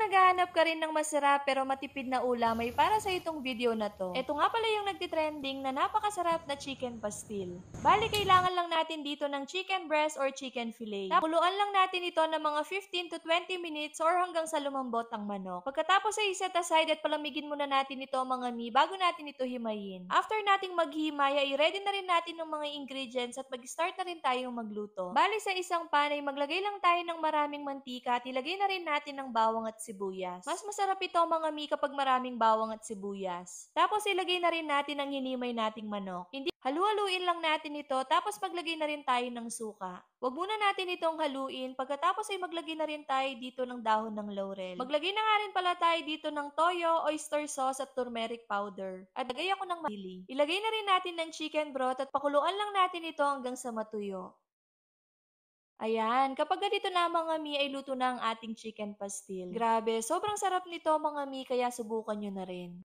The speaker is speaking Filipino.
naghahanap ka rin ng masarap pero matipid na ulam, may para sa itong video na to. Ito nga pala yung nagtitrending na napakasarap na chicken pastil. Bali, kailangan lang natin dito ng chicken breast or chicken fillet. Kuluan lang natin ito ng mga 15 to 20 minutes or hanggang sa lumambot ang manok. Pagkatapos ay iset aside at palamigin muna natin ito mga mi bago natin ito himayin. After nating maghimay ay ready na rin natin ng mga ingredients at mag-start na rin tayong magluto. Bali, sa isang pan ay maglagay lang tayo ng maraming mantika at ilagay na rin natin ng bawang at sibuyas. Mas masarap ito mga mi kapag maraming bawang at sibuyas. Tapos ilagay na rin natin ang hinimay nating manok. Hindi halu-haluin lang natin ito tapos maglagay na rin tayo ng suka. Huwag muna natin itong haluin, pagkatapos ay maglagay na rin tayo dito ng dahon ng laurel. Maglagay na nga rin pala tayo dito ng toyo, oyster sauce at turmeric powder. At lagay ako ng masili. Ilagay na rin natin ng chicken broth at pakuluan lang natin ito hanggang sa matuyo. Ayan, kapag ganito na mga mi ay luto na ang ating chicken pastil. Grabe, sobrang sarap nito mga mi kaya subukan nyo na rin.